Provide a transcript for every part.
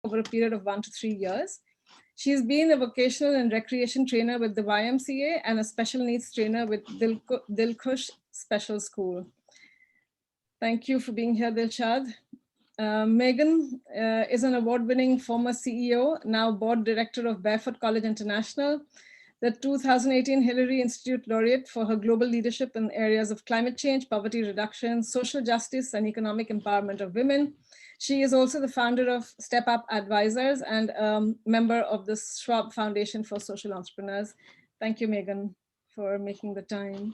over a period of 1 to 3 years. She's been a vocational and recreation trainer with the YMCA and a special needs trainer with Dilkush Special School. Thank you for being here, Dilshad. Meagan is an award-winning former CEO, now board director of Barefoot College International, the 2018 Hillary Institute laureate for her global leadership in areas of climate change, poverty reduction, social justice, and economic empowerment of women. She is also the founder of Step Up Advisors and member of the Schwab Foundation for Social Entrepreneurs. Thank you, Meagan, for making the time.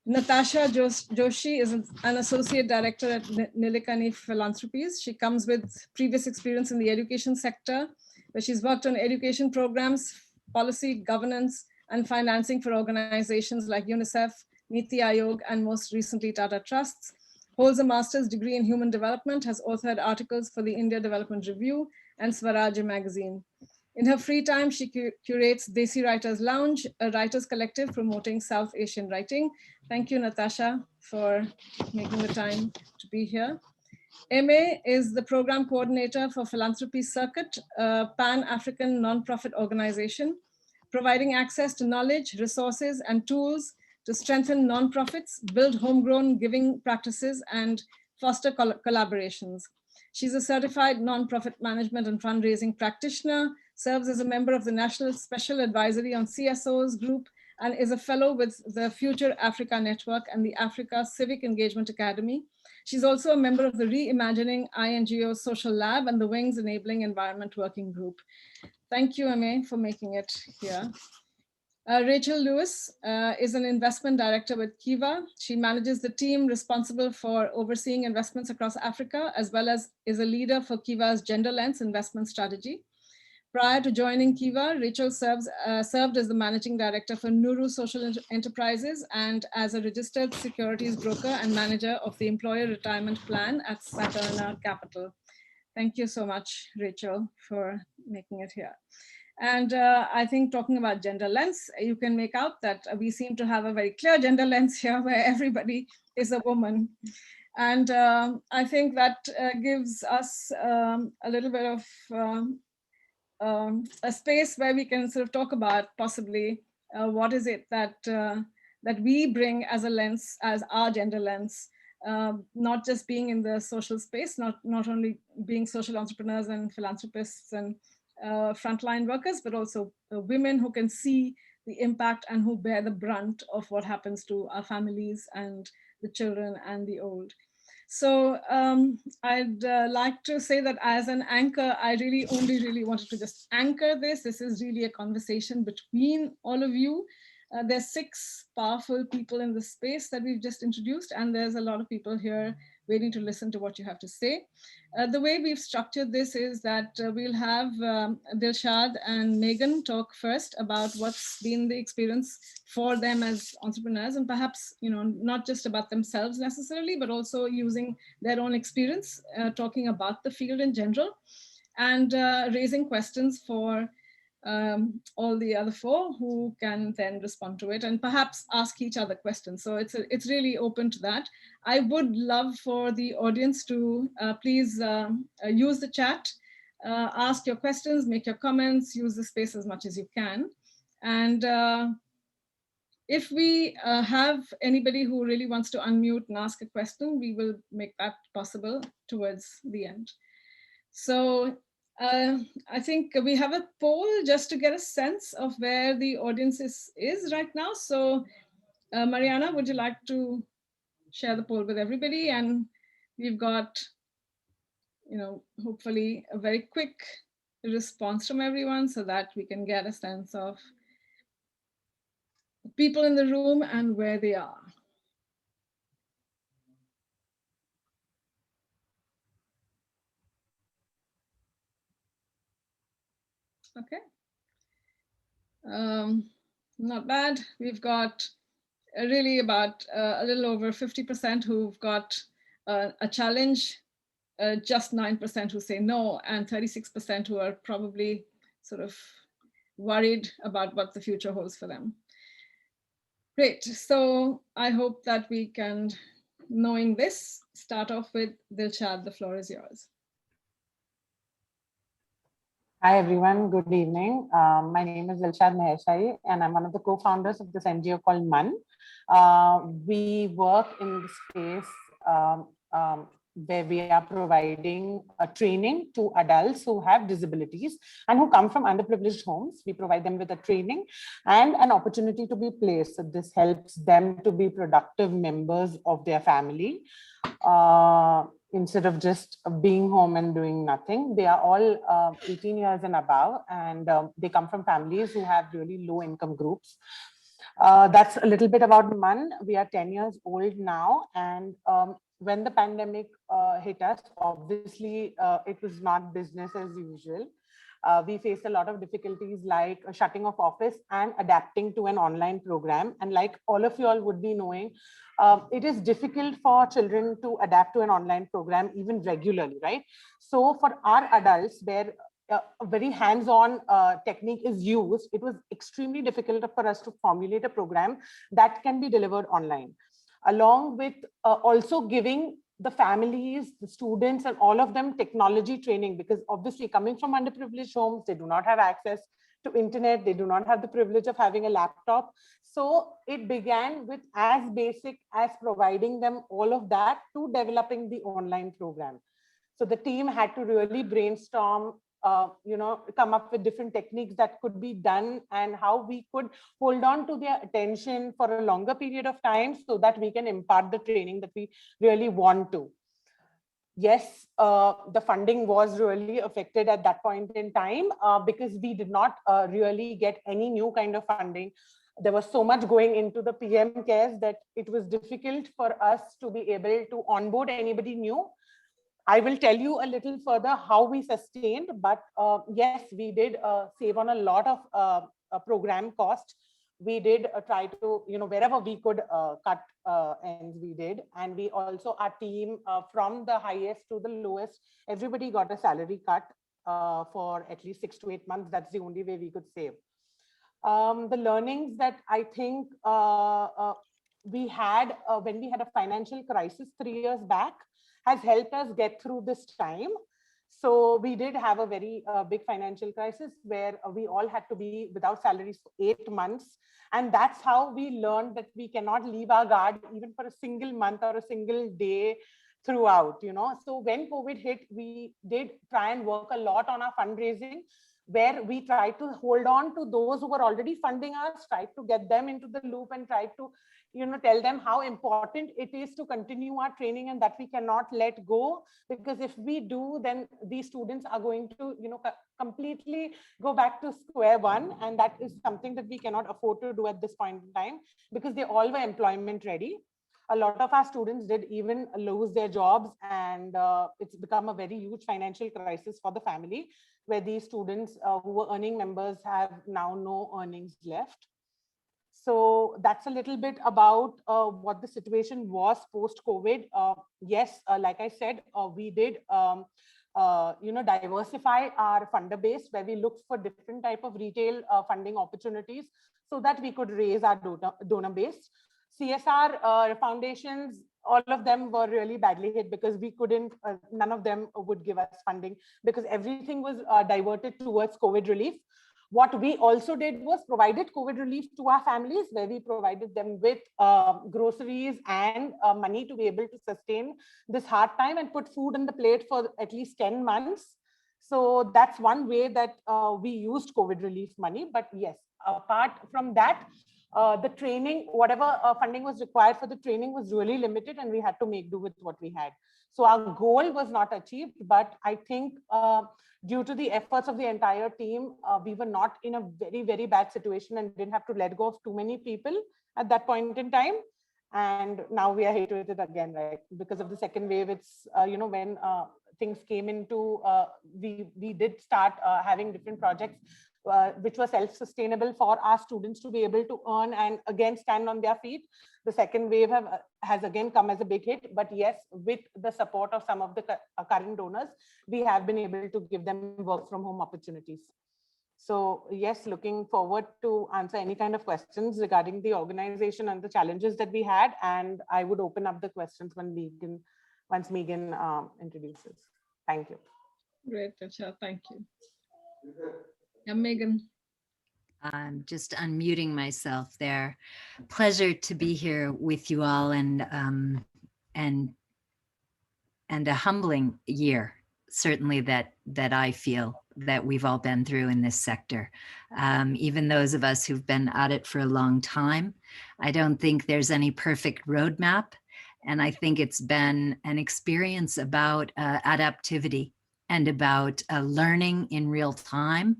Natasha Joshi is an associate director at Nilekani Philanthrophies. She comes with previous experience in the education sector, where she's worked on education programs, policy, governance, and financing for organizations like UNICEF, Niti Aayog, and most recently Tata Trusts. Holds a master's degree in human development, has authored articles for the India Development Review and Swaraj magazine. In her free time, she curates Desi Writers Lounge, a writers collective promoting South Asian writing. Thank you, Natasha, for making the time to be here. MA is the program coordinator for Philanthropy Circuit, a Pan-African nonprofit organization, providing access to knowledge, resources, and tools to strengthen nonprofits, build homegrown giving practices, and foster collaborations. She's a certified nonprofit management and fundraising practitioner, serves as a member of the National Special Advisory on CSOs group, and is a fellow with the Future Africa Network and the Africa Civic Engagement Academy. She's also a member of the Reimagining INGO Social Lab and the Wings Enabling Environment Working Group. Thank you, MA, for making it here. Rachel Lewis is an investment director with Kiva. She manages the team responsible for overseeing investments across Africa, as well as is a leader for Kiva's Gender Lens investment strategy. Prior to joining Kiva, Rachel served as the managing director for Nuru Social Enterprises and as a registered securities broker and manager of the employer retirement plan at Saturna Capital. Thank you so much, Rachel, for making it here. And I think talking about gender lens, you can make out that we seem to have a very clear gender lens here where everybody is a woman. And I think that gives us a little bit of a space where we can sort of talk about possibly what is it that that we bring as a lens, as our gender lens, not just being in the social space, not only being social entrepreneurs and philanthropists and frontline workers, but also women who can see the impact and who bear the brunt of what happens to our families and the children and the old. So I'd like to say that as an anchor, I really wanted to just anchor this. This is really a conversation between all of you. There's 6 powerful people in the space that we've just introduced, and there's a lot of people here waiting to listen to what you have to say. The way we've structured this is that we'll have Dilshad and Meagan talk first about what's been the experience for them as entrepreneurs, and perhaps, you know, not just about themselves necessarily, but also using their own experience, talking about the field in general, and raising questions for all the other 4 who can then respond to it and perhaps ask each other questions. So it's really open to that. I would love for the audience to please use the chat, ask your questions, make your comments, use the space as much as you can. And if we have anybody who really wants to unmute and ask a question, we will make that possible towards the end. So I think we have a poll just to get a sense of where the audience is right now. So Mariana, would you like to share the poll with everybody? And we've got, you know, hopefully a very quick response from everyone so that we can get a sense of the people in the room and where they are. Okay. Not bad. We've got really about a little over 50% who've got a challenge, just 9% who say no, and 36% who are probably sort of worried about what the future holds for them. Great. So I hope that we can, knowing this, start off with Dilshad. The floor is yours. Hi everyone, good evening. My name is Dilshad Mehershahi and I'm one of the co-founders of this NGO called Mann. We work in the space where we are providing training to adults who have disabilities and who come from underprivileged homes. We provide them with a training and an opportunity to be placed. So this helps them to be productive members of their family. Instead of just being home and doing nothing. They are all 18 years and above, and they come from families who have really low income groups. That's a little bit about Mann. We are 10 years old now, and when the pandemic hit us, obviously it was not business as usual. We faced a lot of difficulties like shutting off office and adapting to an online program. And like all of you all would be knowing, it is difficult for children to adapt to an online program even regularly, right? So for our adults, where a very hands-on technique is used, it was extremely difficult for us to formulate a program that can be delivered online, along with also giving the families, the students, and all of them technology training, because obviously coming from underprivileged homes, they do not have access to internet, they do not have the privilege of having a laptop. So it began with as basic as providing them all of that to developing the online program. So the team had to really brainstorm, come up with different techniques that could be done and how we could hold on to their attention for a longer period of time so that we can impart the training that we really want to. Yes, the funding was really affected at that point in time because we did not really get any new kind of funding. There was so much going into the PM cares that it was difficult for us to be able to onboard anybody new. I will tell you a little further how we sustained, but yes, we did save on a lot of program cost. We did try to, wherever we could cut ends, we did. And we also, our team from the highest to the lowest, everybody got a salary cut for at least 6 to 8 months. That's the only way we could save. The learnings that I think we had when we had a financial crisis 3 years back has helped us get through this time. So we did have a very big financial crisis where we all had to be without salaries for 8 months. And that's how we learned that we cannot leave our guard even for a single month or a single day throughout, So when COVID hit, we did try and work a lot on our fundraising, where we tried to hold on to those who were already funding us, tried to get them into the loop and tried to, tell them how important it is to continue our training and that we cannot let go. Because if we do, then these students are going to, completely go back to square one. And that is something that we cannot afford to do at this point in time because they all were employment ready. A lot of our students did even lose their jobs, and it's become a very huge financial crisis for the family, where these students who were earning members have now no earnings left. So that's a little bit about what the situation was post-COVID. Yes, like I said, we did diversify our funder base, where we looked for different type of retail funding opportunities so that we could raise our donor base. CSR foundations, all of them were really badly hit because we couldn't, none of them would give us funding because everything was diverted towards COVID relief. What we also did was provided COVID relief to our families, where we provided them with groceries and money to be able to sustain this hard time and put food on the plate for at least 10 months. So that's one way that we used COVID relief money. But yes, apart from that, the training, whatever funding was required for the training was really limited, and we had to make do with what we had. So our goal was not achieved, but I think due to the efforts of the entire team, we were not in a very, very bad situation and didn't have to let go of too many people at that point in time. And now we are hit with it again, right? Because of the second wave, it's, when things came into, we did start having different projects which were self-sustainable for our students to be able to earn and again stand on their feet. The second wave has again come as a big hit, but yes, with the support of some of the current donors, we have been able to give them work from home opportunities. So yes, looking forward to answer any kind of questions regarding the organization and the challenges that we had. And I would open up the questions once Meagan introduces. Thank you. Great, Tasha. Thank you. Yeah, Meagan. I'm just unmuting myself there. Pleasure to be here with you all, and a humbling year, certainly that I feel that we've all been through in this sector. Even those of us who've been at it for a long time, I don't think there's any perfect roadmap. And I think it's been an experience about adaptivity and about learning in real time,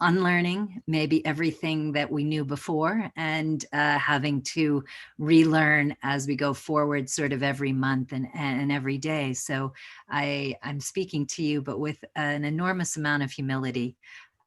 unlearning maybe everything that we knew before, and having to relearn as we go forward sort of every month and every day. So I'm speaking to you, but with an enormous amount of humility.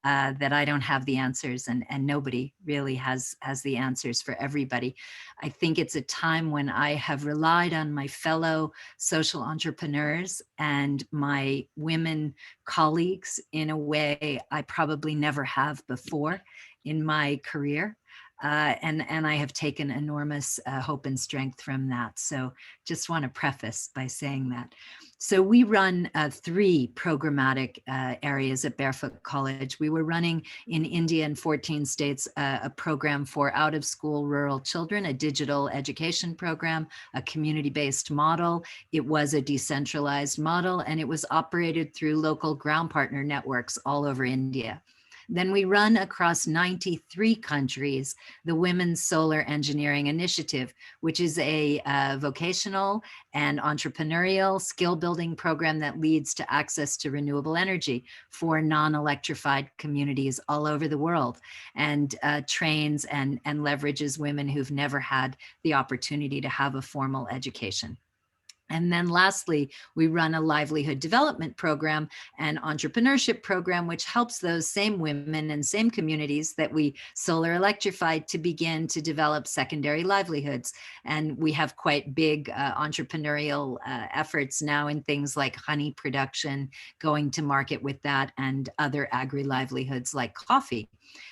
That I don't have the answers, and nobody really has the answers for everybody. I think it's a time when I have relied on my fellow social entrepreneurs and my women colleagues in a way I probably never have before in my career. And I have taken enormous hope and strength from that. So just want to preface by saying that. So we run 3 programmatic areas at Barefoot College. We were running in India and 14 states a program for out-of-school rural children, a digital education program, a community-based model. It was a decentralized model, and it was operated through local ground partner networks all over India. Then we run across 93 countries the Women's Solar Engineering Initiative, which is a vocational and entrepreneurial skill building program that leads to access to renewable energy for non-electrified communities all over the world, and trains and leverages women who've never had the opportunity to have a formal education. And then lastly, we run a livelihood development program and entrepreneurship program, which helps those same women and same communities that we solar electrified to begin to develop secondary livelihoods. And we have quite big entrepreneurial efforts now in things like honey production, going to market with that, and other agri-livelihoods like coffee.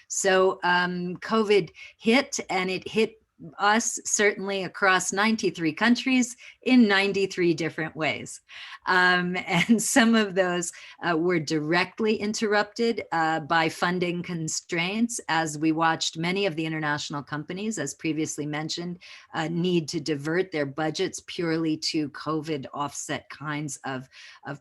So COVID hit, and it hit us certainly across 93 countries in 93 different ways. And some of those were directly interrupted by funding constraints, as we watched many of the international companies, as previously mentioned, need to divert their budgets purely to COVID offset kinds of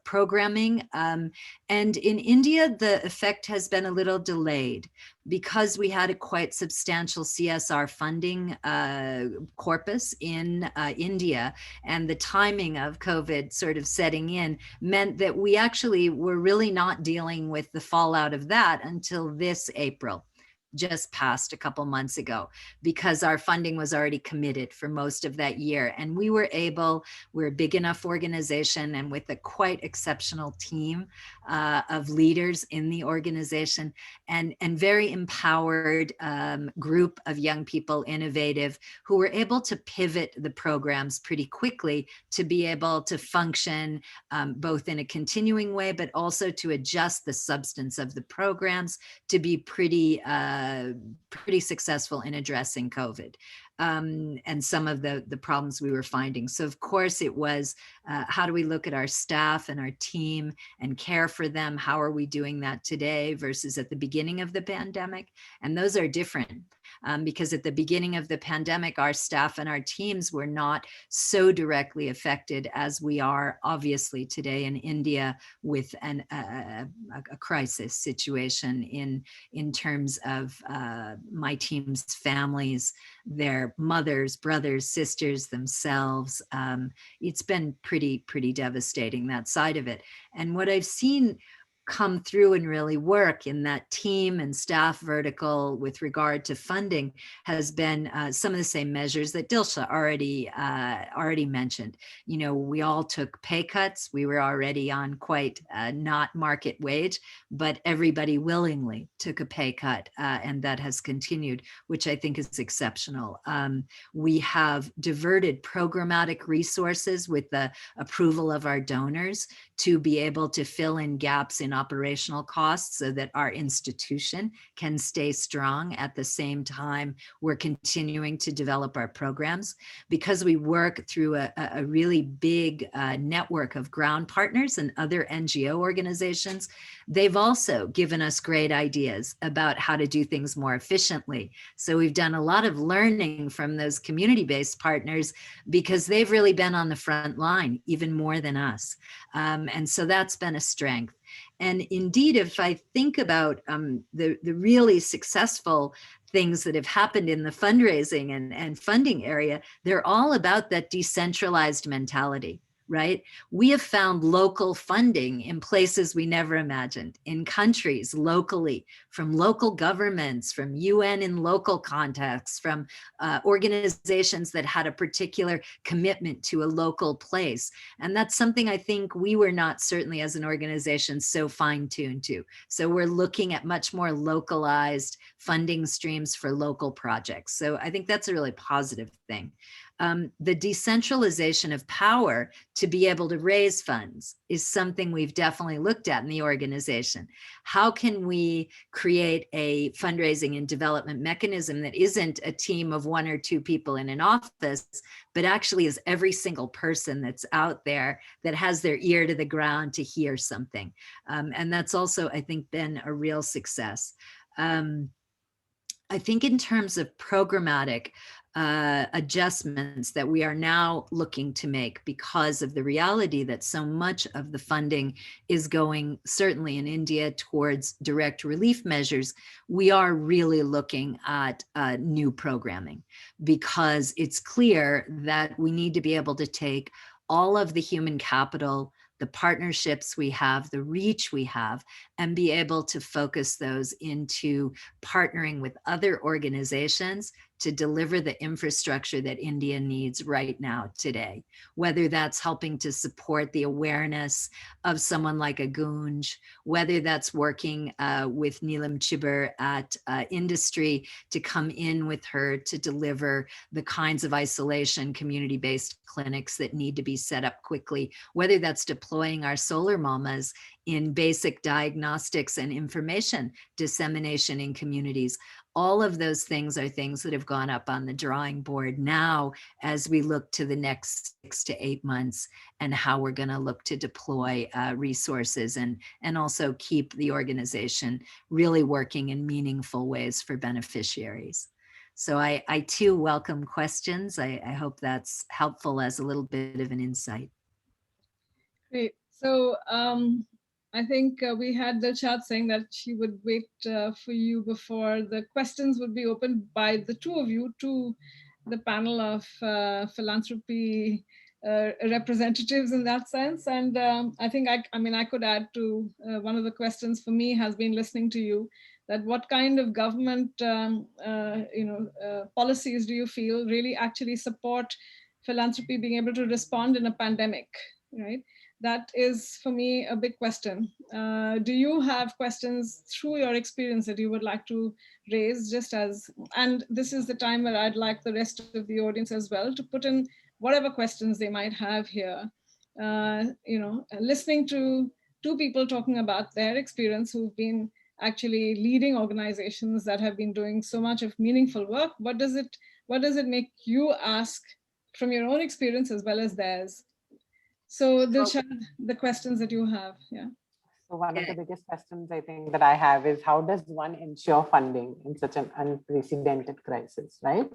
programming. And in India, the effect has been a little delayed, because we had a quite substantial CSR funding corpus in India, and the timing of COVID sort of setting in meant that we actually were really not dealing with the fallout of that until this April, just passed a couple months ago, because our funding was already committed for most of that year. And we were able, we're a big enough organization, and with a quite exceptional team of leaders in the organization, and very empowered group of young people, innovative, who were able to pivot the programs pretty quickly to be able to function both in a continuing way, but also to adjust the substance of the programs to be pretty successful in addressing COVID and some of the problems we were finding. So of course it was, how do we look at our staff and our team and care for them? How are we doing that today versus at the beginning of the pandemic? And those are different. Because at the beginning of the pandemic, our staff and our teams were not so directly affected as we are obviously today in India, with a crisis situation in terms of my team's families, their mothers, brothers, sisters themselves. It's been pretty devastating, that side of it. And what I've seen come through and really work in that team and staff vertical with regard to funding has been some of the same measures that Dilshad already mentioned. You know, we all took pay cuts. We were already on quite not market wage, but everybody willingly took a pay cut, and that has continued, which I think is exceptional. We have diverted programmatic resources with the approval of our donors to be able to fill in gaps in and operational costs so that our institution can stay strong at the same time we're continuing to develop our programs. Because we work through a really big network of ground partners and other NGO organizations, they've also given us great ideas about how to do things more efficiently. So we've done a lot of learning from those community-based partners because they've really been on the front line even more than us. And so that's been a strength. And indeed, if I think about the really successful things that have happened in the fundraising and funding area, they're all about that decentralized mentality, right? We have found local funding in places we never imagined, in countries locally, from local governments, from UN in local contexts, from organizations that had a particular commitment to a local place. And that's something I think we were not, certainly as an organization, so fine-tuned to. So we're looking at much more localized funding streams for local projects. So I think that's a really positive thing. The decentralization of power to be able to raise funds is something we've definitely looked at in the organization. How can we create a fundraising and development mechanism that isn't a team of 1 or 2 people in an office, but actually is every single person that's out there that has their ear to the ground to hear something? And that's also, I think, been a real success. I think in terms of programmatic adjustments that we are now looking to make because of the reality that so much of the funding is going, certainly in India, towards direct relief measures, we are really looking at new programming, because it's clear that we need to be able to take all of the human capital, the partnerships we have, the reach we have, and be able to focus those into partnering with other organizations to deliver the infrastructure that India needs right now, today. Whether that's helping to support the awareness of someone like a Gunj, whether that's working with Neelam Chibber at industry to come in with her to deliver the kinds of isolation community-based clinics that need to be set up quickly, whether that's deploying our solar mamas in basic diagnostics and information dissemination in communities. All of those things are things that have gone up on the drawing board now as we look to the next 6 to 8 months and how we're going to look to deploy resources and also keep the organization really working in meaningful ways for beneficiaries. So I too welcome questions. I hope that's helpful as a little bit of an insight. Great. So I think we had Dilshad saying that she would wait for you before the questions would be opened by the 2 of you to the panel of philanthropy representatives in that sense. And I think, I could add to one of the questions for me has been listening to you, that what kind of government policies do you feel really actually support philanthropy being able to respond in a pandemic, right? That is, for me, a big question. Do you have questions through your experience that you would like to raise, just as, and this is the time where I'd like the rest of the audience as well to put in whatever questions they might have here. Listening to 2 people talking about their experience who've been actually leading organizations that have been doing so much of meaningful work. What does it make you ask from your own experience as well as theirs? So Dilshad, the questions that you have, yeah. So one of the biggest questions I think that I have is, how does one ensure funding in such an unprecedented crisis, right?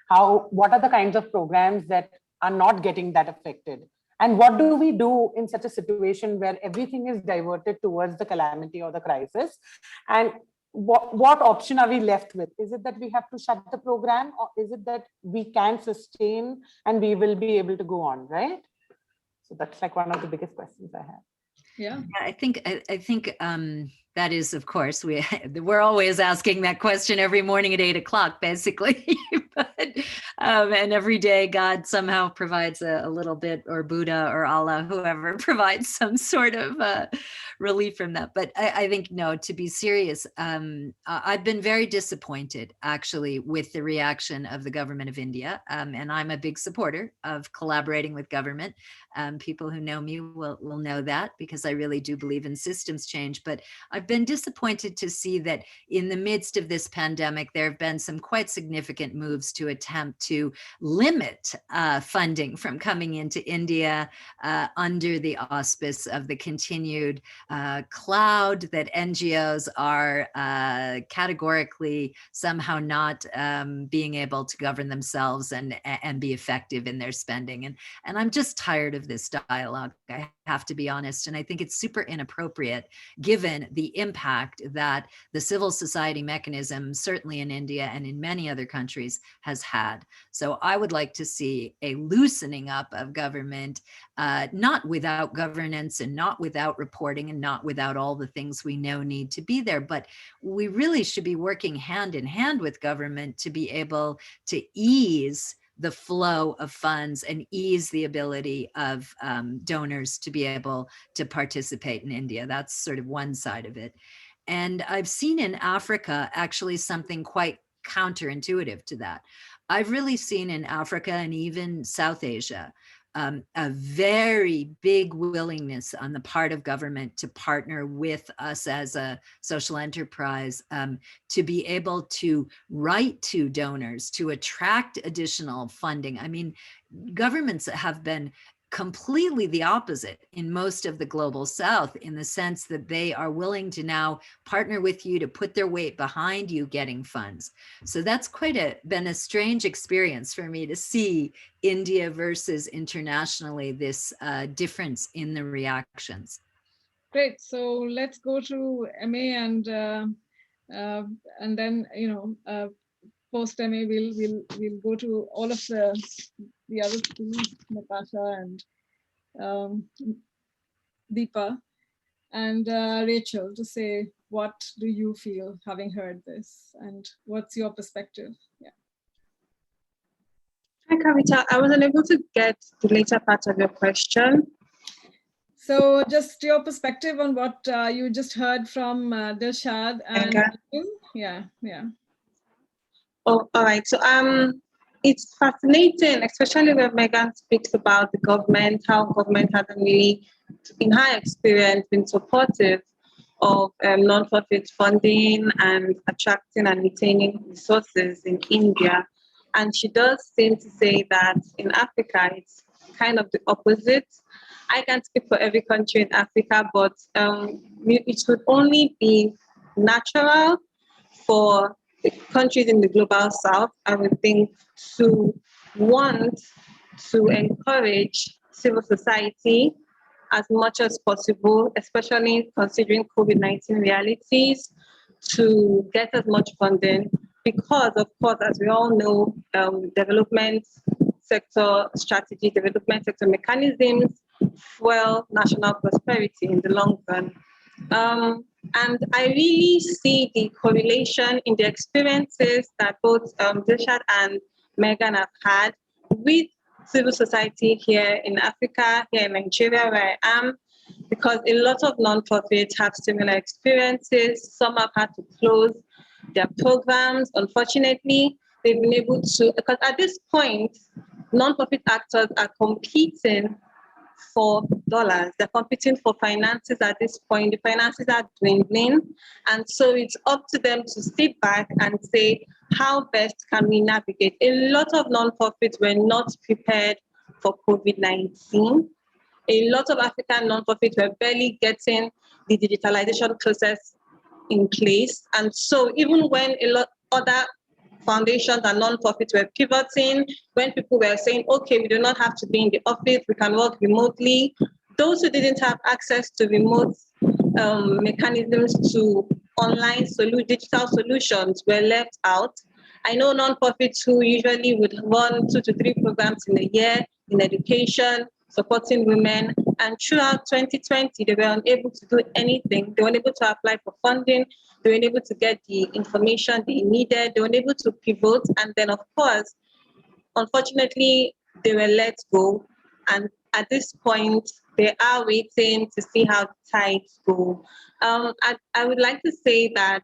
What are the kinds of programs that are not getting that affected? And what do we do in such a situation where everything is diverted towards the calamity or the crisis? And what option are we left with? Is it that we have to shut the program, or is it that we can sustain and we will be able to go on, right? So that's like one of the biggest questions I have. Yeah, I think that is, of course, we're always asking that question every morning at 8 o'clock, basically. But And every day God somehow provides a little bit, or Buddha or Allah, whoever provides some sort of relief from that. But I think, no, to be serious, I've been very disappointed actually with the reaction of the government of India. And I'm a big supporter of collaborating with government. People who know me will know that, because I really do believe in systems change. But I've been disappointed to see that in the midst of this pandemic, there have been some quite significant moves to attempt to limit funding from coming into India under the auspice of the continued cloud that NGOs are categorically somehow not being able to govern themselves and be effective in their spending. And I'm just tired of this dialogue, I have to be honest. And I think it's super inappropriate given the impact that the civil society mechanism, certainly in India and in many other countries, has had. So I would like to see a loosening up of government, not without governance and not without reporting and not without all the things we know need to be there, but we really should be working hand in hand with government to be able to ease the flow of funds and ease the ability of donors to be able to participate in India. That's sort of one side of it. And I've seen in Africa actually something quite counterintuitive to that. I've really seen in Africa and even South Asia a very big willingness on the part of government to partner with us as a social enterprise to be able to write to donors to attract additional funding. I mean, governments have been completely the opposite in most of the global South, in the sense that they are willing to now partner with you to put their weight behind you getting funds. So that's been a strange experience for me to see India versus internationally, this difference in the reactions. Great. So let's go to MA and then, post MA, we'll go to all of the other students, Natasha and Deepa and Rachel, to say, what do you feel having heard this and what's your perspective? Yeah. Hi, Kavita. I wasn't able to get the later part of your question. So just your perspective on what you just heard from Dilshad and Meagan. Yeah. Oh, all right. So it's fascinating, especially when Meagan speaks about the government, how government hasn't really, in her experience, been supportive of non-profit funding and attracting and retaining resources in India. And she does seem to say that in Africa, it's kind of the opposite. I can't speak for every country in Africa, but it would only be natural for the countries in the global South, I would think, to want to encourage civil society as much as possible, especially considering COVID-19 realities, to get as much funding, because, of course, as we all know, development sector strategy, development sector mechanisms fuel national prosperity in the long run. And I really see the correlation in the experiences that both Dilshad and Meagan have had with civil society here in Africa, here in Nigeria, where I am, because a lot of nonprofits have similar experiences. Some have had to close their programs. Unfortunately, they've been able to, because at this point, nonprofit actors are competing for dollars. They're competing for finances at this point. The finances are dwindling. And so it's up to them to sit back and say, how best can we navigate? A lot of nonprofits were not prepared for COVID-19. A lot of African nonprofits were barely getting the digitalization process in place. And so even when a lot other foundations and nonprofits were pivoting, when people were saying, okay, we do not have to be in the office, we can work remotely, those who didn't have access to remote mechanisms to online digital solutions were left out. I know nonprofits who usually would run 2 to 3 programs in a year in education, supporting women, and throughout 2020, they were unable to do anything. They were unable to apply for funding. They were unable to get the information they needed. They were unable to pivot. And then, of course, unfortunately, they were let go. And at this point, they are waiting to see how the tides go. I would like to say that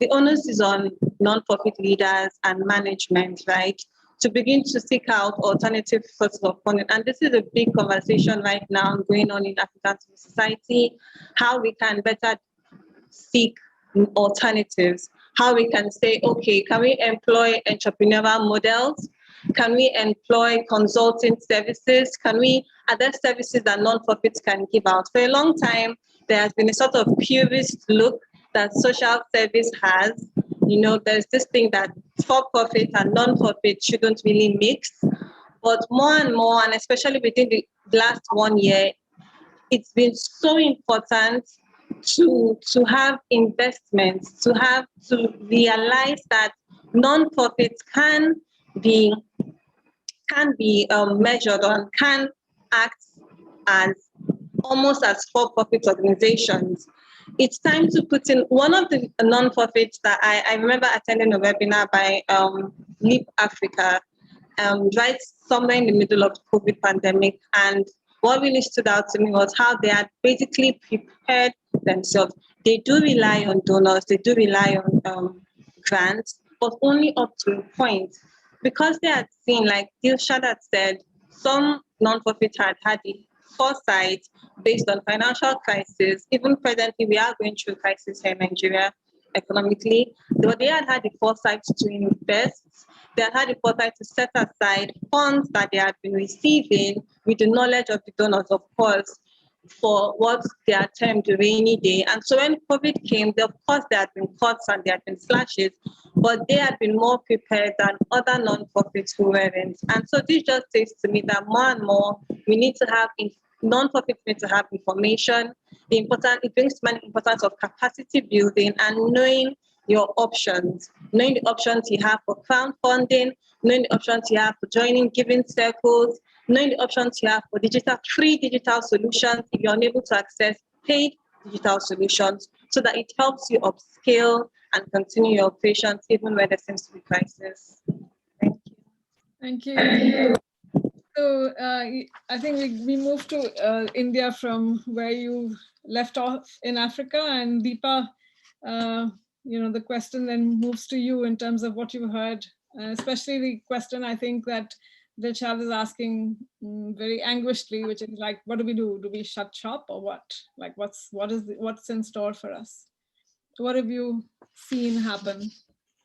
the onus is on non-profit leaders and management, right, to begin to seek out alternative sources of funding. And this is a big conversation right now going on in African civil society, how we can better seek alternatives, how we can say, okay, can we employ entrepreneurial models? Can we employ consulting services? Are there services that non-profits can give out? For a long time, there has been a sort of purist look that social service has. There's this thing that for-profit and non-profit shouldn't really mix. But more and more, and especially within the last 1 year, it's been so important to have investments, to realize that non-profits can be measured and can act as almost as for-profit organizations. It's time to put in one of the non-profits that I remember attending a webinar by Leap Africa, right somewhere in the middle of the COVID pandemic. And what really stood out to me was how they had basically prepared themselves. They do rely on donors, they do rely on grants, but only up to a point. Because they had seen, like Dilshad had said, some non-profits had the foresight based on financial crisis. Even presently, we are going through a crisis here in Nigeria economically. But they had the foresight to invest. They had the foresight to set aside funds that they had been receiving with the knowledge of the donors, of course, for what they are termed the rainy day. And so when COVID came, of course, there had been cuts and there had been slashes, but they had been more prepared than other non-profits who weren't. And so this just says to me that more and more we need to have, non-profits need to have information. It brings to mind the importance of capacity building and knowing your options, knowing the options you have for crowdfunding, knowing the options you have for joining giving circles, knowing the options you have for free digital solutions if you're unable to access paid digital solutions, so that it helps you upscale and continue your operations even where there seems to be crisis. Thank you. Thank you. So I think we moved to India from where you left off in Africa, and Deepa, the question then moves to you in terms of what you heard, especially the question I think that Dilshad is asking very anguishedly, which is like, what do we do? Do we shut shop or what? Like, what's in store for us? So what have you seen happen,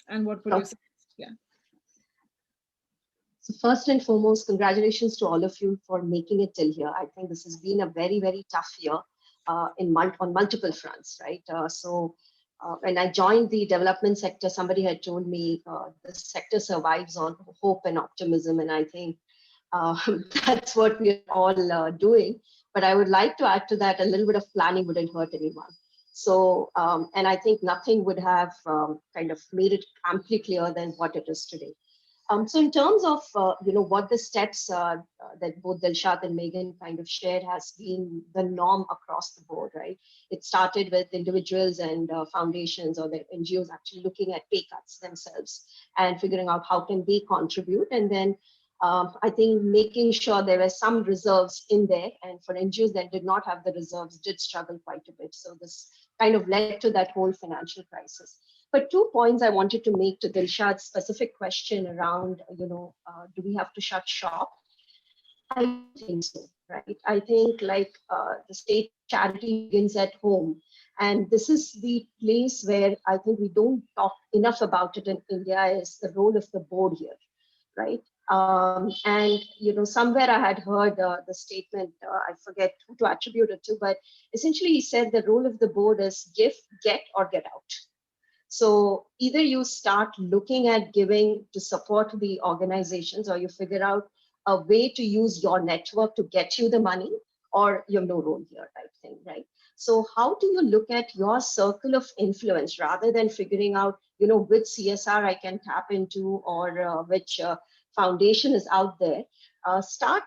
and what would you say? Yeah. So first and foremost, congratulations to all of you for making it till here. I think this has been a very, very tough year on multiple fronts, right? When I joined the development sector, somebody had told me the sector survives on hope and optimism, and I think that's what we're all doing. But I would like to add to that, a little bit of planning wouldn't hurt anyone. So, and I think nothing would have kind of made it amply clear than what it is today. So in terms of, what the steps that both Dilshad and Meagan kind of shared has been the norm across the board, right? It started with individuals and foundations or the NGOs actually looking at pay cuts themselves and figuring out how can they contribute. And then I think making sure there were some reserves in there, and for NGOs that did not have the reserves did struggle quite a bit. So this kind of led to that whole financial crisis. But 2 points I wanted to make to Dilshad's specific question around, do we have to shut shop? I don't think so, right? I think like the state charity begins at home. And this is the place where I think we don't talk enough about it in India, is the role of the board here, right? Somewhere I had heard the statement, I forget who to attribute it to, but essentially he said the role of the board is give, get, or get out. So either you start looking at giving to support the organizations, or you figure out a way to use your network to get you the money, or you have no role here type thing, right? So how do you look at your circle of influence rather than figuring out, which CSR I can tap into, or which foundation is out there? Start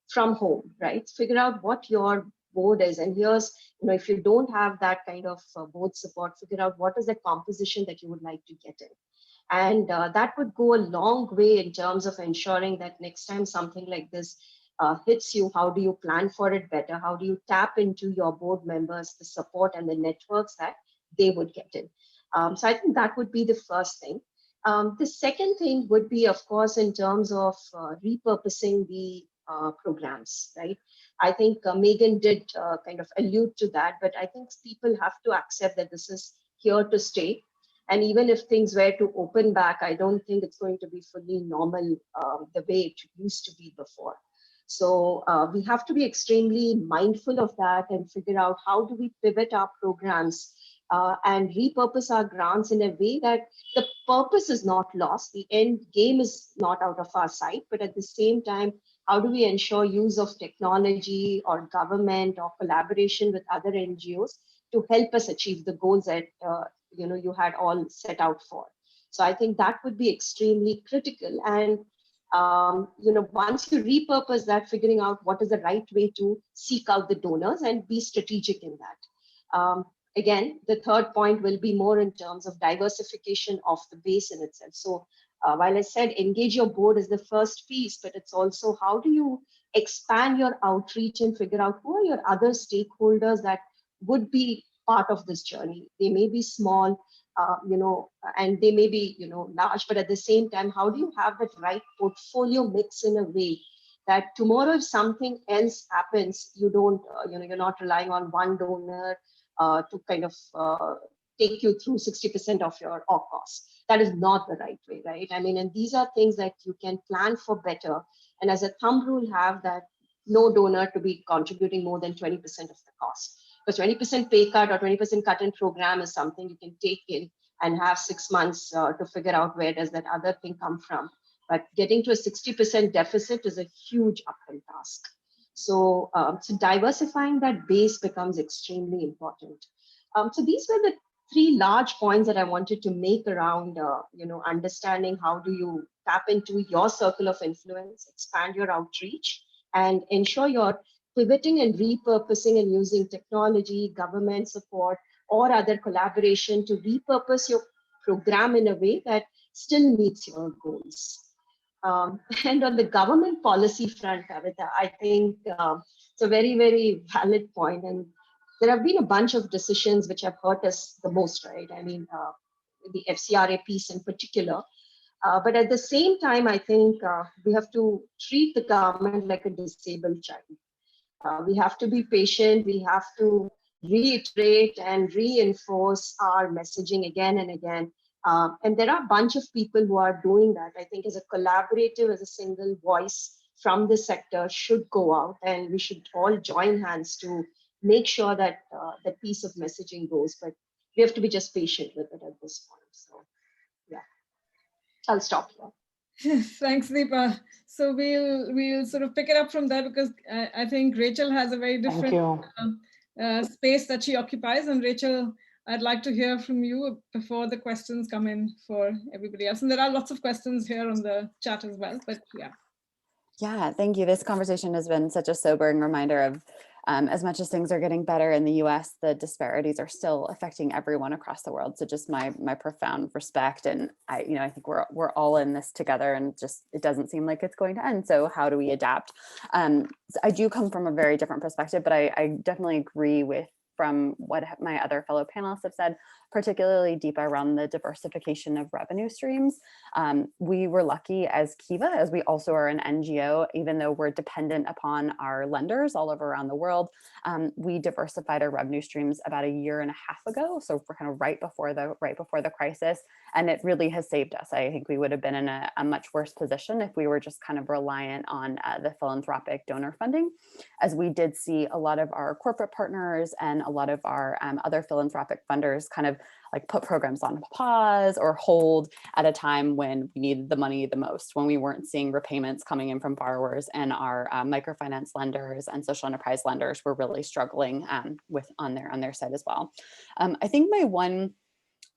from home, right? Figure out what your board is. And here's, if you don't have that kind of board support, figure out what is the composition that you would like to get in. And that would go a long way in terms of ensuring that next time something like this hits you, how do you plan for it better? How do you tap into your board members, the support and the networks that they would get in? So I think that would be the first thing. The second thing would be, of course, in terms of repurposing the programs, right? I think Meagan did kind of allude to that, but I think people have to accept that this is here to stay. And even if things were to open back, I don't think it's going to be fully normal the way it used to be before. So we have to be extremely mindful of that and figure out how do we pivot our programs and repurpose our grants in a way that the purpose is not lost, the end game is not out of our sight, but at the same time, how do we ensure use of technology or government or collaboration with other NGOs to help us achieve the goals that you had all set out for? So I think that would be extremely critical. And once you repurpose that, figuring out what is the right way to seek out the donors and be strategic in that. Again, the third point will be more in terms of diversification of the base in itself. So while I said engage your board is the first piece, but it's also how do you expand your outreach and figure out who are your other stakeholders that would be part of this journey. They may be small, and they may be, large, but at the same time, how do you have that right portfolio mix in a way that tomorrow if something else happens, you don't, you're not relying on one donor to kind of take you through 60% of your op costs. That is not the right way, right? I mean, and these are things that you can plan for better. And as a thumb rule, have that no donor to be contributing more than 20% of the cost. Because 20% pay cut or 20% cut in program is something you can take in and have 6 months to figure out where does that other thing come from. But getting to a 60% deficit is a huge uphill task. So, so diversifying that base becomes extremely important. So these were the three large points that I wanted to make around, understanding how do you tap into your circle of influence, expand your outreach, and ensure you're pivoting and repurposing and using technology, government support, or other collaboration to repurpose your program in a way that still meets your goals. And on the government policy front, Kavita, I think it's a very, very valid point. And there have been a bunch of decisions which have hurt us the most, right? I mean, the FCRA piece in particular. But at the same time, I think we have to treat the government like a disabled child. We have to be patient. We have to reiterate and reinforce our messaging again and again. And there are a bunch of people who are doing that. I think as a collaborative, as a single voice from the sector should go out, and we should all join hands to make sure that that piece of messaging goes. But we have to be just patient with it at this point. So yeah, I'll stop here. Thanks, Deepa. So we'll sort of pick it up from there, because I think Rachel has a very different space that she occupies. And Rachel, I'd like to hear from you before the questions come in for everybody else. And there are lots of questions here on the chat as well, but yeah. Yeah, thank you. This conversation has been such a sobering reminder of as much as things are getting better in the US, the disparities are still affecting everyone across the world. So just my profound respect. And I think we're all in this together, and just, it doesn't seem like it's going to end. So how do we adapt? I do come from a very different perspective, but I definitely agree with from what my other fellow panelists have said, particularly Deepa around the diversification of revenue streams. We were lucky as Kiva, as we also are an NGO, even though we're dependent upon our lenders all over around the world. We diversified our revenue streams about 1.5 years ago. So we're kind of right before the crisis, and it really has saved us. I think we would have been in a much worse position if we were just kind of reliant on the philanthropic donor funding, as we did see a lot of our corporate partners and a lot of our other philanthropic funders kind of like put programs on pause or hold at a time when we needed the money the most, when we weren't seeing repayments coming in from borrowers, and our microfinance lenders and social enterprise lenders were really struggling on their side as well. I think my one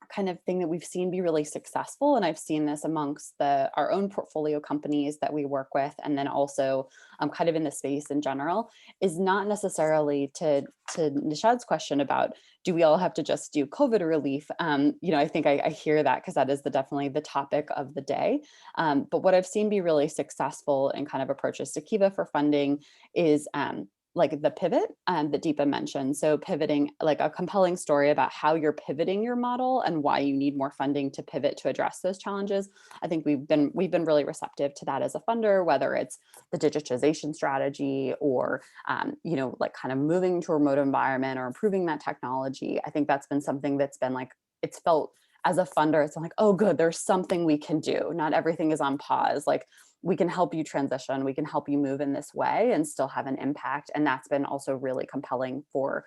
kind of thing that we've seen be really successful, and I've seen this amongst our own portfolio companies that we work with, and then also kind of in the space in general, is not necessarily to Nishad's question about, do we all have to just do COVID relief? I think I hear that because that is definitely the topic of the day. But what I've seen be really successful in kind of approaches to Kiva for funding is like the pivot that Deepa mentioned. So pivoting, like a compelling story about how you're pivoting your model and why you need more funding to pivot to address those challenges. I think we've been really receptive to that as a funder, whether it's the digitization strategy or, like kind of moving to a remote environment or improving that technology. I think that's been something that's been like, it's felt as a funder, it's like, oh, good, there's something we can do. Not everything is on pause. Like, we can help you transition, we can help you move in this way and still have an impact. And that's been also really compelling for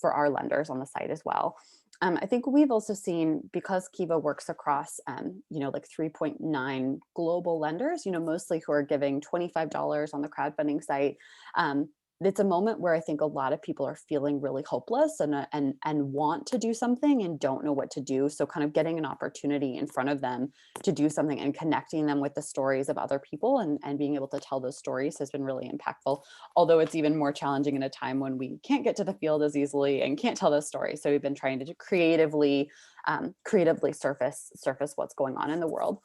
our lenders on the site as well. I think we've also seen, because Kiva works across, like 3.9 global lenders, mostly who are giving $25 on the crowdfunding site. It's a moment where I think a lot of people are feeling really hopeless and want to do something and don't know what to do. So kind of getting an opportunity in front of them to do something and connecting them with the stories of other people and being able to tell those stories has been really impactful. Although it's even more challenging in a time when we can't get to the field as easily and can't tell those stories. So we've been trying to creatively surface what's going on in the world.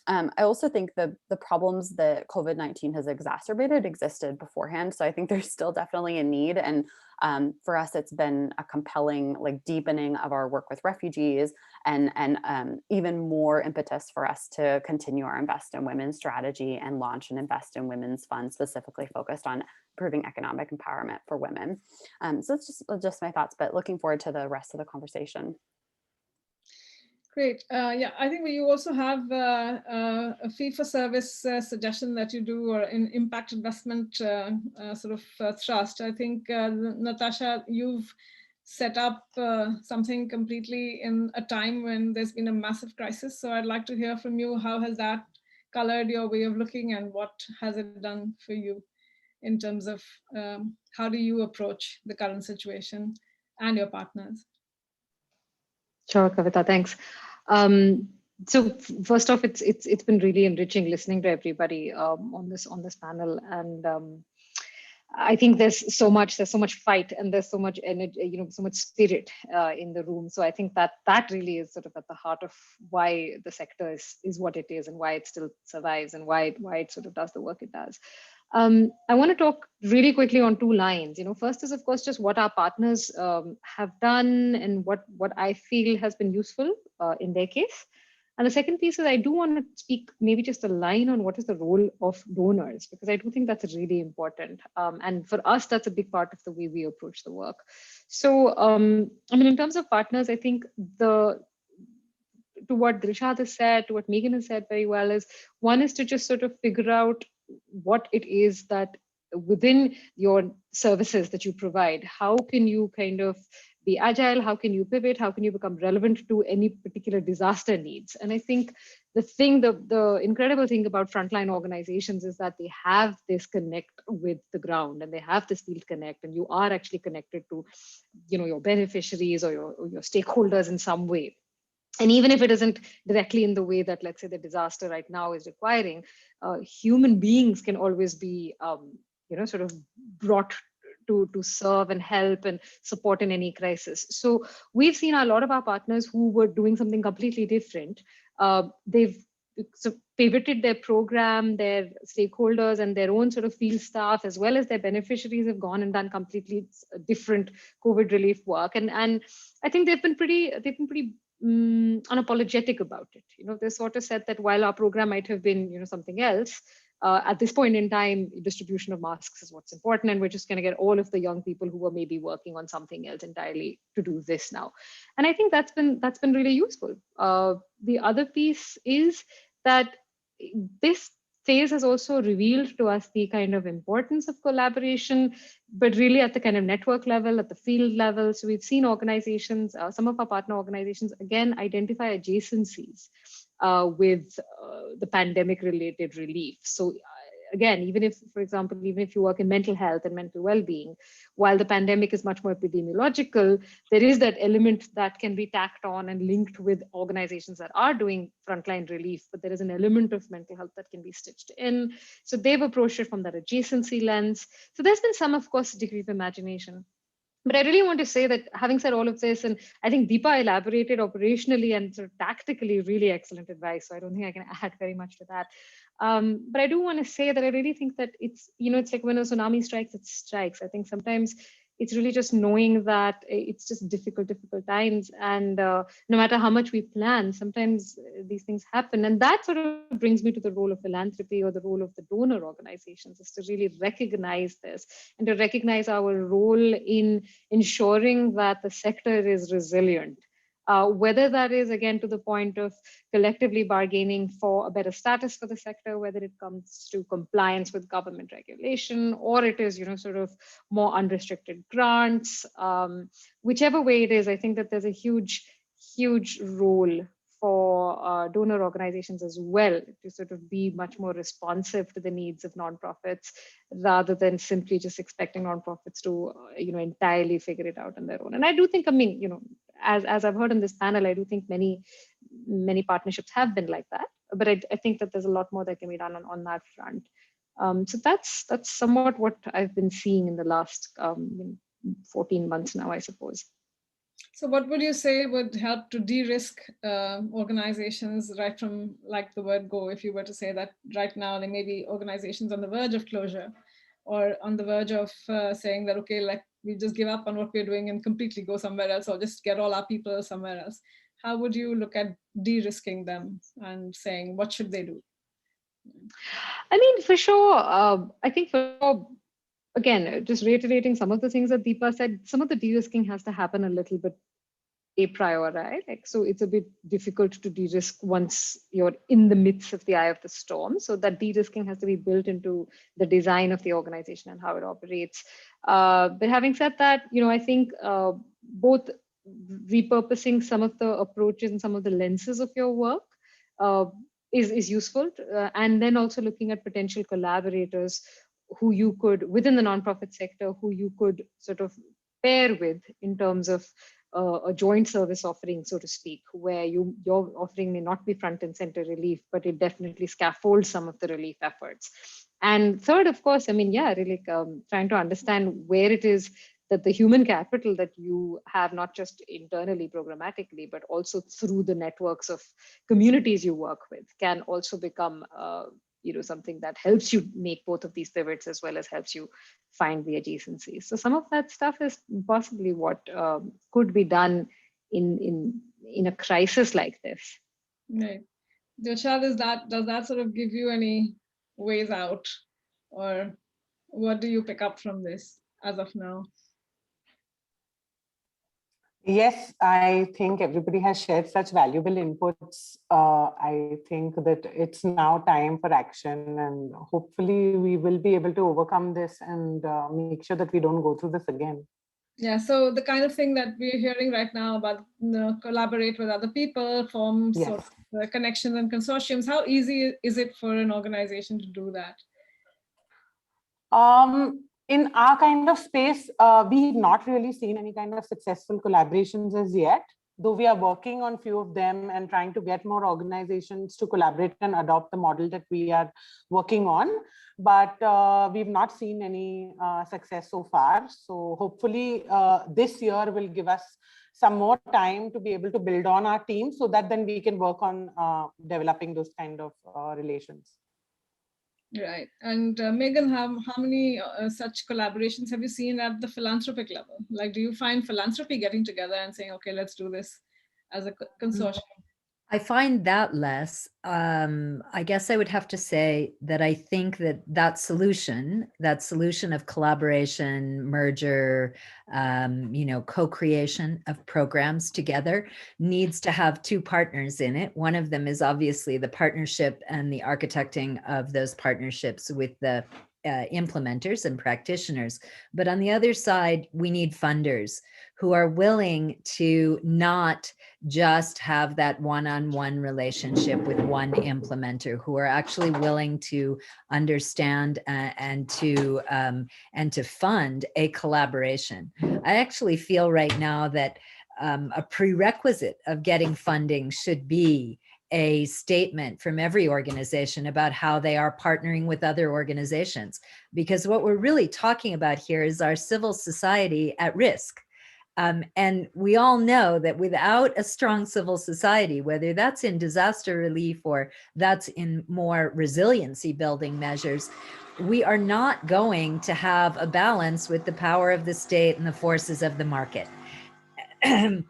I also think the problems that COVID-19 has exacerbated existed beforehand. So I think there's still definitely a need. And for us, it's been a compelling deepening of our work with refugees and even more impetus for us to continue our Invest in Women strategy and launch an Invest in Women's fund specifically focused on improving economic empowerment for women. So it's just my thoughts, but looking forward to the rest of the conversation. Great. Yeah, I think you also have a fee-for-service suggestion that you do, or an impact investment thrust. I think, Natasha, you've set up something completely in a time when there's been a massive crisis. So I'd like to hear from you, how has that colored your way of looking, and what has it done for you in terms of how do you approach the current situation and your partners? Sure, Kavita, thanks. So first off, it's been really enriching listening to everybody on this panel, and I think there's so much fight, and there's so much energy, so much spirit in the room. So I think that really is sort of at the heart of why the sector is what it is, and why it still survives, and why it sort of does the work it does. I want to talk really quickly on two lines. First is, of course, just what our partners have done and what I feel has been useful in their case. And the second piece is I do want to speak maybe just a line on what is the role of donors, because I do think that's really important. And for us, that's a big part of the way we approach the work. So, in terms of partners, I think to what Dilshad has said, to what Meagan has said very well, is one is to just sort of figure out what it is that within your services that you provide, how can you kind of be agile, how can you pivot, how can you become relevant to any particular disaster needs. And I think the incredible thing about frontline organizations is that they have this connect with the ground, and they have this field connect, and you are actually connected to your beneficiaries or your stakeholders in some way. And even if it isn't directly in the way that, let's say, the disaster right now is requiring, human beings can always be, sort of brought to serve and help and support in any crisis. So we've seen a lot of our partners who were doing something completely different. They've pivoted their program, their stakeholders and their own sort of field staff, as well as their beneficiaries, have gone and done completely different COVID relief work. And I think they've been pretty unapologetic about it. They sort of said that while our program might have been, something else, at this point in time, distribution of masks is what's important, and we're just going to get all of the young people who were maybe working on something else entirely to do this now. And I think that's been really useful. The other piece is that this phase has also revealed to us the kind of importance of collaboration, but really at the kind of network level, at the field level. So we've seen organizations, some of our partner organizations, again, identify adjacencies with the pandemic related relief. So again, even if, for example, even if you work in mental health and mental well-being, while the pandemic is much more epidemiological, there is that element that can be tacked on and linked with organizations that are doing frontline relief, but there is an element of mental health that can be stitched in. So they've approached it from that adjacency lens. So there's been some, of course, degree of imagination. But I really want to say that, having said all of this, and I think Deepa elaborated operationally and sort of tactically really excellent advice, so I don't think I can add very much to that. But I do want to say that I really think that it's, it's like when a tsunami strikes, it strikes. I think sometimes it's really just knowing that it's just difficult times. And no matter how much we plan, sometimes these things happen. And that sort of brings me to the role of philanthropy, or the role of the donor organizations, is to really recognize this and to recognize our role in ensuring that the sector is resilient. Whether that is, again, to the point of collectively bargaining for a better status for the sector, whether it comes to compliance with government regulation, or it is, sort of more unrestricted grants, whichever way it is, I think that there's a huge role for donor organizations as well to sort of be much more responsive to the needs of nonprofits, rather than simply just expecting nonprofits to, entirely figure it out on their own. And I do think, as I've heard on this panel, I do think many partnerships have been like that, but I think that there's a lot more that can be done on that front. So that's somewhat what I've been seeing in the last 14 months now, I suppose. So what would you say would help to de-risk organizations right from, like, the word go, if you were to say that right now there may be organizations on the verge of closure, or on the verge of saying that, okay, like, we just give up on what we're doing and completely go somewhere else, or just get all our people somewhere else? How would you look at de-risking them and saying, what should they do? For sure, I think again, just reiterating some of the things that Deepa said, some of the de-risking has to happen a little bit a priori, so it's a bit difficult to de-risk once you're in the midst of the eye of the storm. So that de-risking has to be built into the design of the organization and how it operates. But having said that, I think both repurposing some of the approaches and some of the lenses of your work is useful, and then also looking at potential collaborators who you could, within the nonprofit sector, who you could sort of pair with in terms of a joint service offering, so to speak, where your offering may not be front and center relief, but it definitely scaffolds some of the relief efforts. And third, of course, really trying to understand where it is that the human capital that you have, not just internally programmatically, but also through the networks of communities you work with, can also become something that helps you make both of these pivots, as well as helps you find the adjacencies. So some of that stuff is possibly what could be done in a crisis like this. Right. Dilshad, does that sort of give you any ways out, or what do you pick up from this as of now? Yes, I think everybody has shared such valuable inputs. I think that it's now time for action, and hopefully we will be able to overcome this and make sure that we don't go through this again. Yeah, so the kind of thing that we're hearing right now about, collaborate with other people, form sort of connections and consortiums, how easy is it for an organization to do that? In our kind of space, we've not really seen any kind of successful collaborations as yet, though we are working on a few of them and trying to get more organizations to collaborate and adopt the model that we are working on. But we've not seen any success so far. So hopefully this year will give us some more time to be able to build on our team, so that then we can work on developing those kind of relations. Right. And Meagan, how many such collaborations have you seen at the philanthropic level? Like, do you find philanthropy getting together and saying, okay, let's do this as a consortium? I find that less. I guess I would have to say that I think that solution of collaboration, merger, co-creation of programs together needs to have two partners in it. One of them is obviously the partnership and the architecting of those partnerships with the implementers and practitioners. But on the other side, we need funders who are willing to not just have that one-on-one relationship with one implementer, who are actually willing to understand and to fund a collaboration. I actually feel right now that a prerequisite of getting funding should be a statement from every organization about how they are partnering with other organizations, because what we're really talking about here is our civil society at risk. And we all know that without a strong civil society, whether that's in disaster relief or that's in more resiliency building measures, we are not going to have a balance with the power of the state and the forces of the market. And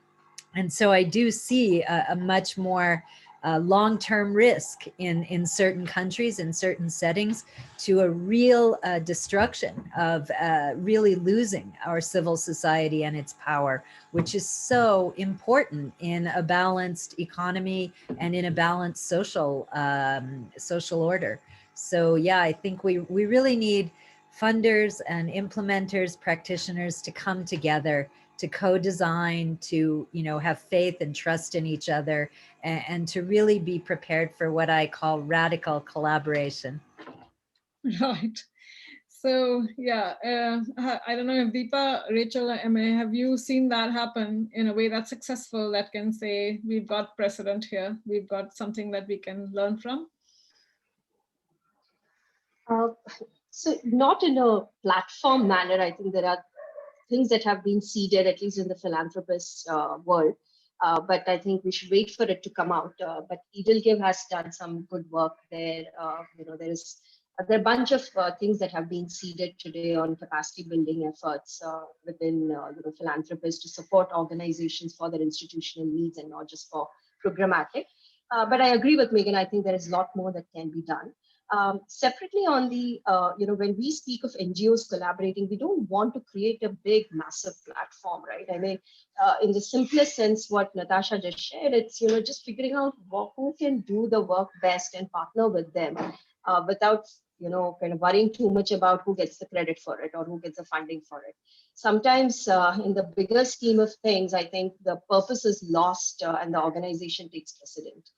so I do see a much more long-term risk in certain countries, in certain settings, to a real destruction of really losing our civil society and its power, which is so important in a balanced economy and in a balanced social order. So yeah, I think we really need funders and implementers, practitioners to come together, to co-design, to have faith and trust in each other, and to really be prepared for what I call radical collaboration. Right. So yeah, I don't know if Deepa, Rachel, or Emma, have you seen that happen in a way that's successful, that can say we've got precedent here, we've got something that we can learn from? So not in a platform manner. I think there are things that have been seeded, at least in the philanthropist world. But I think we should wait for it to come out. But Edelgive has done some good work there. There are a bunch of things that have been seeded today on capacity building efforts within philanthropists to support organizations for their institutional needs and not just for programmatic. But I agree with Meagan. I think there is a lot more that can be done. Separately on the, when we speak of NGOs collaborating, we don't want to create a big, massive platform, right? I mean, in the simplest sense, what Natasha just shared, it's, just figuring out who can do the work best and partner with them without, kind of worrying too much about who gets the credit for it or who gets the funding for it. Sometimes in the bigger scheme of things, I think the purpose is lost and the organization takes precedent.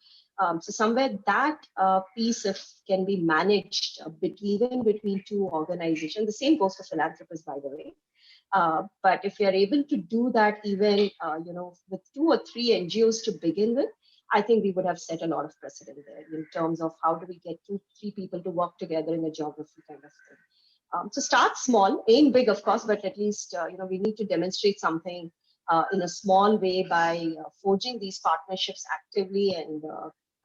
So somewhere that piece can be managed between two organizations. The same goes for philanthropists, by the way. But if we are able to do that even, with 2 or 3 NGOs to begin with, I think we would have set a lot of precedent there in terms of how do we get 2, 3 people to work together in a geography kind of thing. So start small, aim big, of course, but at least, we need to demonstrate something in a small way by forging these partnerships actively and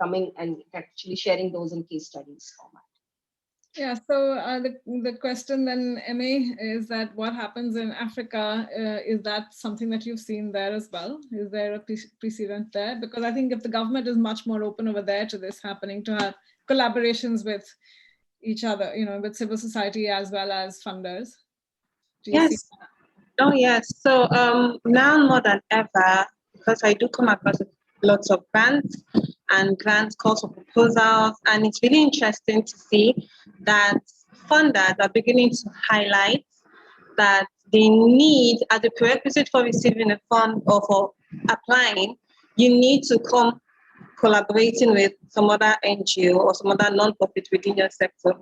coming and actually sharing those in case studies format. Yeah, so the question then, Emma, is that what happens in Africa? Is that something that you've seen there as well? Is there a precedent there? Because I think if the government is much more open over there to this happening, to have collaborations with each other, with civil society as well as funders. Do you see that? Oh, yes. So now more than ever, because I do come across lots of grants and grant calls for proposals, and it's really interesting to see that funders are beginning to highlight that they need, as a prerequisite for receiving a fund or for applying, you need to come collaborating with some other NGO or some other non-profit within your sector.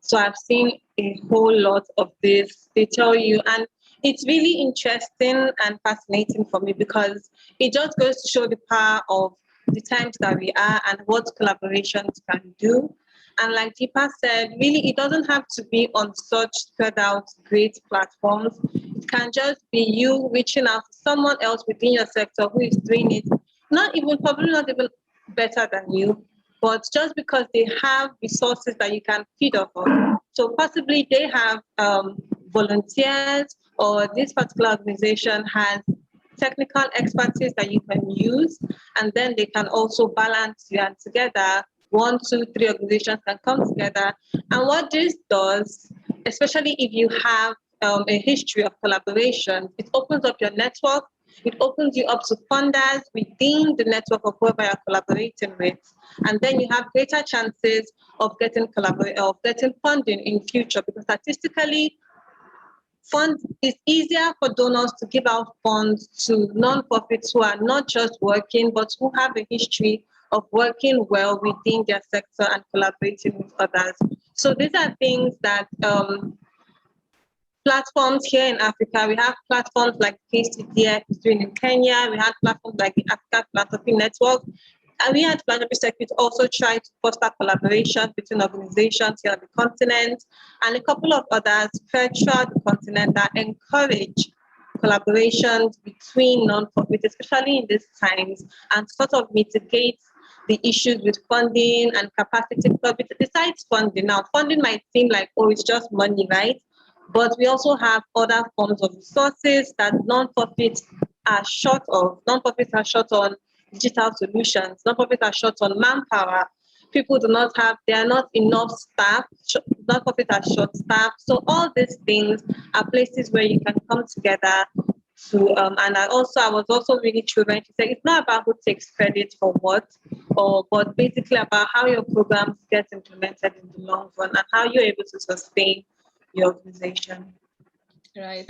So I've seen a whole lot of this. They tell you, and it's really interesting and fascinating for me because it just goes to show the power of the times that we are and what collaborations can do. And like Deepa said, really, it doesn't have to be on such spread out great platforms. It can just be you reaching out to someone else within your sector who is doing it, probably not even better than you, but just because they have resources that you can feed off of. So possibly they have volunteers, or this particular organization has technical expertise that you can use, and then they can also balance you, and together 1, 2, 3 organizations can come together. And what this does, especially if you have a history of collaboration, it opens up your network, It opens you up to funders within the network of whoever you're collaborating with. And then you have greater chances of getting funding in future, because statistically, it's easier for donors to give out funds to non-profits who are not just working, but who have a history of working well within their sector and collaborating with others. So these are things that platforms here in Africa, we have platforms like KCDF is doing in Kenya, we have platforms like the Africa Philanthropy Network, and we at Philanthropy Circuit also try to foster collaboration between organizations here on the continent and a couple of others throughout the continent that encourage collaborations between non-profits, especially in these times, and sort of mitigate the issues with funding and capacity. Besides funding, now funding might seem like, oh, it's just money, right? But we also have other forms of resources that non-profits are short of. Non-profits are short on digital solutions. Non-profits are short on manpower. People there are not enough staff. Non-profits are short staff. So all these things are places where you can come together to, and I was also really true when she said it's not about who takes credit for what, but basically about how your programs get implemented in the long run and how you're able to sustain your organization. Right.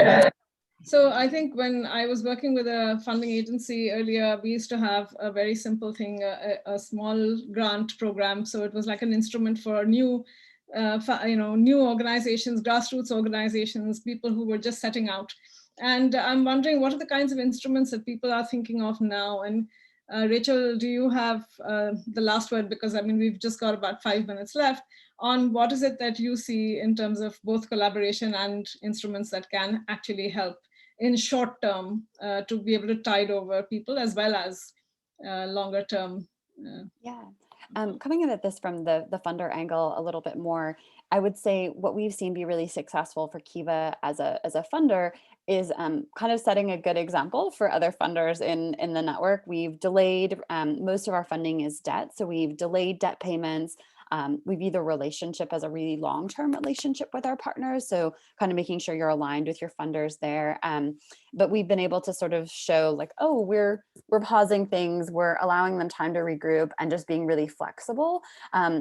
So I think when I was working with a funding agency earlier, we used to have a very simple thing, a small grant program. So it was like an instrument for new organizations, grassroots organizations, people who were just setting out. And I'm wondering, what are the kinds of instruments that people are thinking of now? And Rachel, do you have the last word? Because I mean, we've just got about 5 minutes left on what is it that you see in terms of both collaboration and instruments that can actually help in short term to be able to tide over people as well as longer term. Yeah, coming in at this from the funder angle a little bit more, I would say what we've seen be really successful for Kiva as a funder is kind of setting a good example for other funders in the network. We've delayed, most of our funding is debt, so we've delayed debt payments. We view the relationship as a really long-term relationship with our partners. So kind of making sure you're aligned with your funders there. But we've been able to sort of show like, oh, we're pausing things, we're allowing them time to regroup and just being really flexible.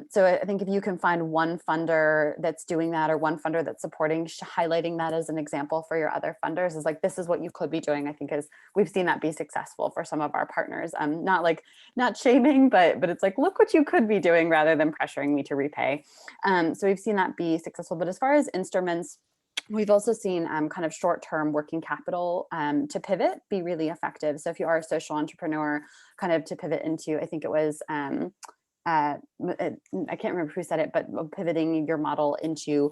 So I think if you can find one funder that's doing that or one funder that's supporting, highlighting that as an example for your other funders is like, this is what you could be doing. I think we've seen that be successful for some of our partners. Not shaming, but it's like, look what you could be doing rather than pressuring me to repay. So we've seen that be successful. But as far as instruments, we've also seen kind of short-term working capital to pivot be really effective. So if you are a social entrepreneur, kind of to pivot into, I think it was, I can't remember who said it, but pivoting your model into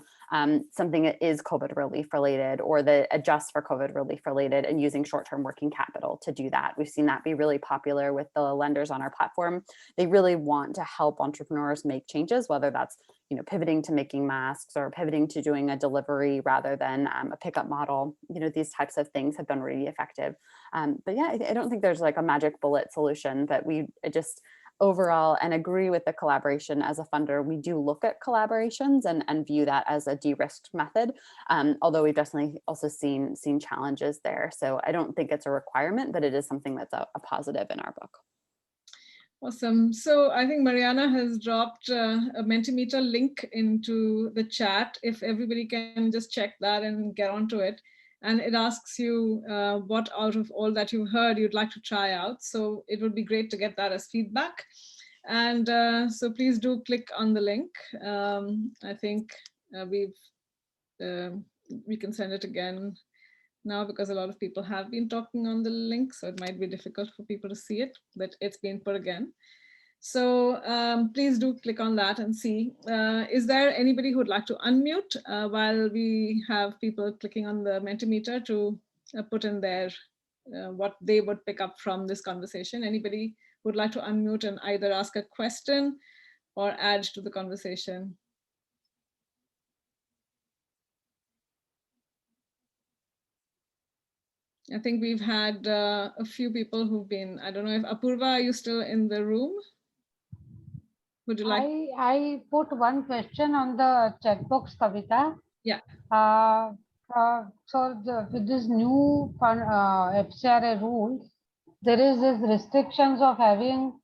something that is COVID relief related or that adjusts for COVID relief related and using short-term working capital to do that. We've seen that be really popular with the lenders on our platform. They really want to help entrepreneurs make changes, whether that's pivoting to making masks or pivoting to doing a delivery rather than a pickup model. These types of things have been really effective. But yeah, I don't think there's like a magic bullet solution, but overall, and agree with the collaboration as a funder, we do look at collaborations and view that as a de-risked method, although we've definitely also seen challenges there. So I don't think it's a requirement, but it is something that's a positive in our book. Awesome. So I think Mariana has dropped a Mentimeter link into the chat. If everybody can just check that and get onto it. And it asks you what out of all that you heard you'd like to try out. So it would be great to get that as feedback. And so please do click on the link. I think we can send it again now because a lot of people have been talking on the link. So it might be difficult for people to see it, but it's been put again. So please do click on that and see. Is there anybody who would like to unmute while we have people clicking on the Mentimeter to put in their what they would pick up from this conversation? Anybody who would like to unmute and either ask a question or add to the conversation? I think we've had a few people who've been, I don't know if Apurva, are you still in the room? Would you like? I put one question on the chat box, Kavita. Yeah. With this new FCRA rules, there is this restrictions of having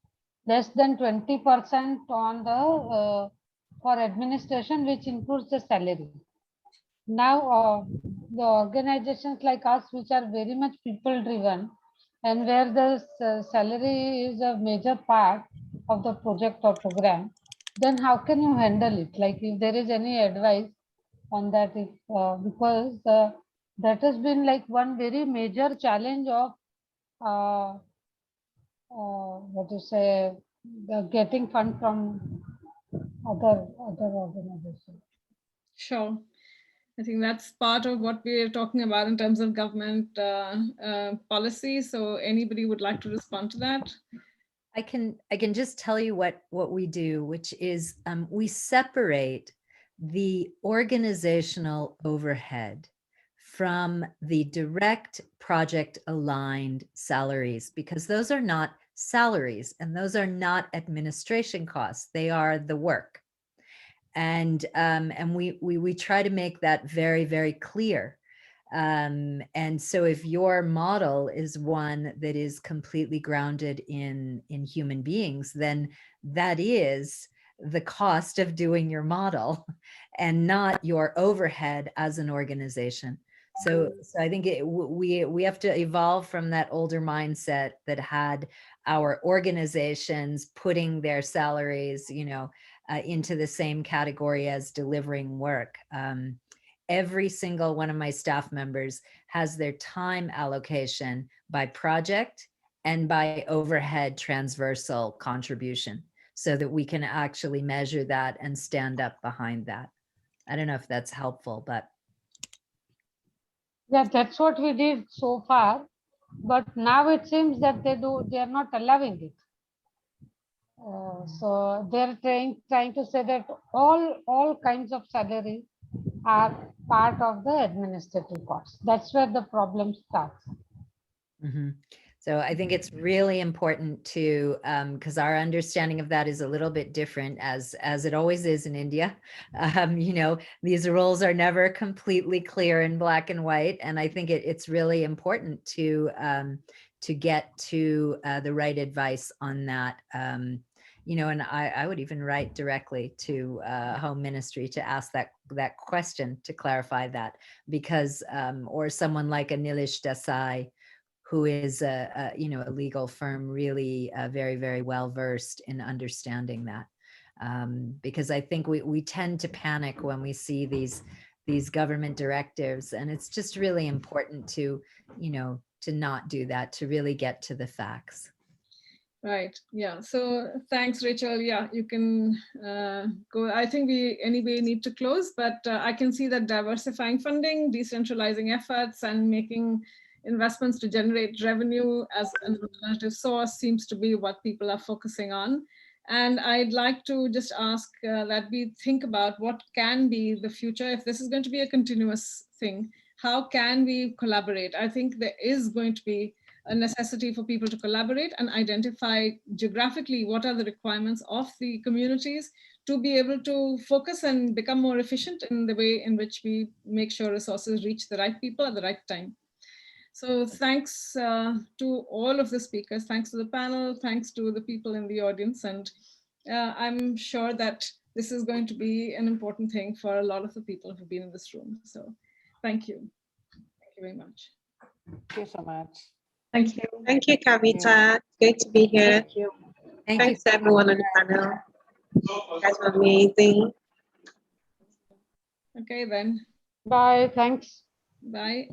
less than 20% on the for administration, which includes the salary. Now, the organizations like us, which are very much people driven, and where the salary is a major part of the project or program, then how can you handle it? Like, if there is any advice on that, if because that has been like one very major challenge of what to say, getting fund from other organizations. Sure. I think that's part of what we're talking about in terms of government policy. So anybody would like to respond to that? I can just tell you what we do, which is we separate the organizational overhead from the direct project aligned salaries, because those are not salaries and those are not administration costs. They are the work. And we try to make that very, very clear. And so if your model is one that is completely grounded in human beings, then that is the cost of doing your model and not your overhead as an organization. So I think we have to evolve from that older mindset that had our organizations putting their salaries, into the same category as delivering work. Every single one of my staff members has their time allocation by project and by overhead transversal contribution, so that we can actually measure that and stand up behind that. I don't know if that's helpful, but. Yeah, that's what we did so far, but now it seems that they are not allowing it. So they're trying to say that all kinds of salaries are part of the administrative costs. That's where the problem starts. Mm-hmm. So I think it's really important to, because our understanding of that is a little bit different, as it always is in India. These rules are never completely clear in black and white, and I think it's really important to get to the right advice on that. And I would even write directly to Home Ministry to ask that question, to clarify that, because or someone like a Nilesh Desai, who is a legal firm, really very, very well versed in understanding that. Because I think we tend to panic when we see these government directives, and it's just really important to not do that, to really get to the facts. Right. Yeah. So thanks, Rachel. Yeah, you can go. I think we anyway need to close, but I can see that diversifying funding, decentralizing efforts, and making investments to generate revenue as an alternative source seems to be what people are focusing on. And I'd like to just ask that we think about what can be the future. If this is going to be a continuous thing, how can we collaborate? I think there is going to be a necessity for people to collaborate and identify geographically what are the requirements of the communities to be able to focus and become more efficient in the way in which we make sure resources reach the right people at the right time. So thanks to all of the speakers, thanks to the panel, thanks to the people in the audience. And I'm sure that this is going to be an important thing for a lot of the people who've been in this room. So thank you. Thank you very much. Thank you so much. Thank you. Thank you, Kavita. Great to be here. Thank you. Thanks to everyone on the panel. You guys were amazing. Okay, then. Bye. Thanks. Bye.